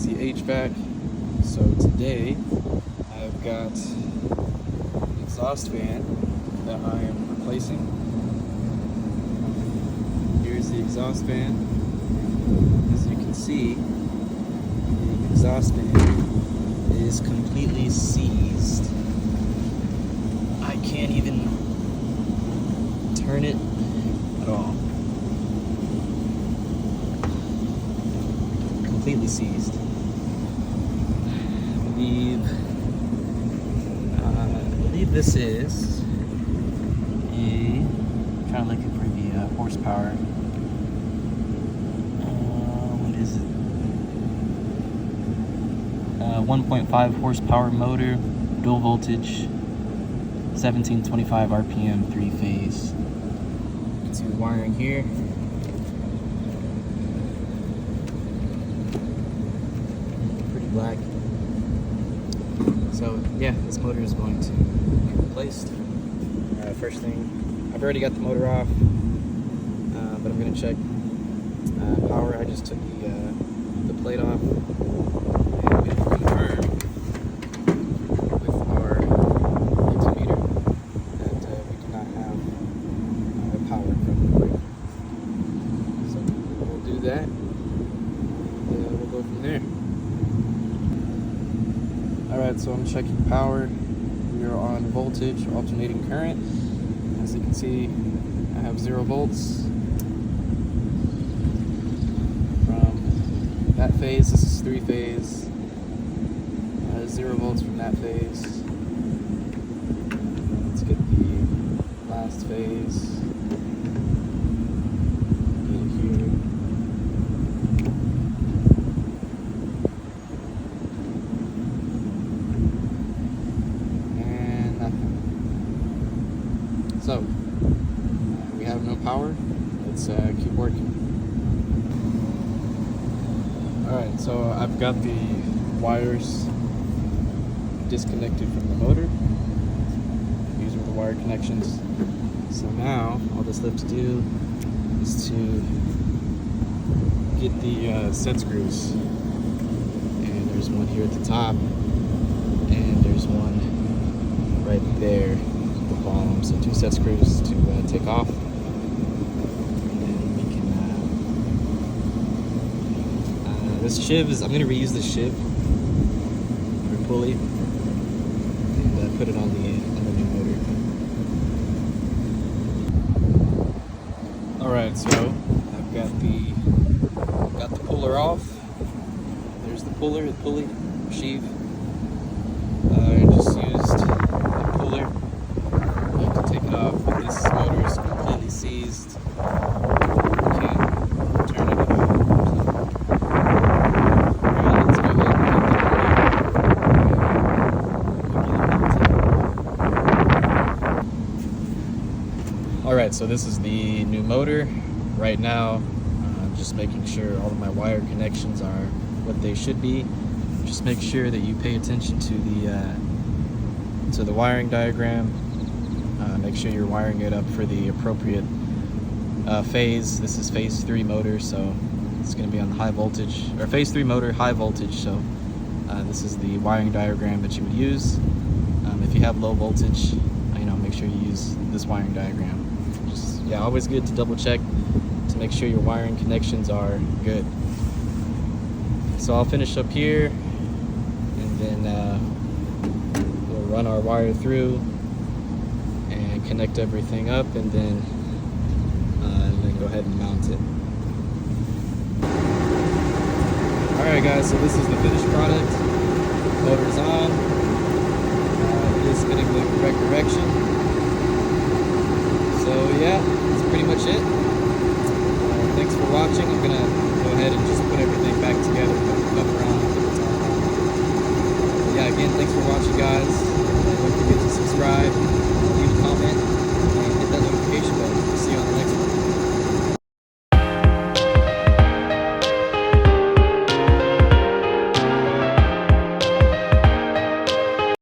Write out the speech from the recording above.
is the HVAC. So today I've got an exhaust fan that I am replacing. Here's the exhaust fan. As you can see, the exhaust fan is completely seized. I can't even turn it at all. Completely seized. I believe this is trying to look for the horsepower. What is it? 1.5 horsepower motor, dual voltage, 1725 RPM, 3-phase. You can see the wiring here. Pretty black. So yeah, this motor is going to be replaced. First thing, I've already got the motor off, but I'm going to check power. I just took the plate off, and we confirm with our multimeter that we do not have power from the brake. So we'll do that, and we'll go from there. Alright, so I'm checking power. We are on voltage, alternating current. As you can see, I have 0 volts from that phase. This is 3-phase. 0 volts from that phase. Let's get the last phase. Get it here. So, we have no power. Let's keep working. Alright, so I've got the wires disconnected from the motor. These are the wire connections. So now, all that's left to do is to get the set screws. And there's one here at the top, and there's one right there. So 2 set screws to take off, and then we can this shiv is, I'm going to reuse this shiv or pulley and put it on the new motor. Alright, so I've got the puller off. There's the pulley sheave. I just used the puller to take it off, but this motor is completely seized. You can't turn it at all. Alright, let's go ahead and get it. Alright, so this is the new motor. Right now, I'm just making sure all of my wire connections are what they should be. Just make sure that you pay attention to the wiring diagram. Make sure you're wiring it up for the appropriate phase. This is phase 3 motor, so it's going to be on the high voltage, or phase 3 motor, high voltage. So this is the wiring diagram that you would use. If you have low voltage, make sure you use this wiring diagram. Just, yeah, always good to double check to make sure your wiring connections are good. So I'll finish up here, and then we'll run our wire through and connect everything up, and then go ahead and mount it. Alright guys, so this is the finished product. Motor's on. It is spinning the correct direction. So yeah, that's pretty much it. Thanks for watching. I'm going to go ahead and just put everything back together, put the cover on, put the top on. But yeah, again, thanks for watching guys. Don't forget to subscribe, leave a comment.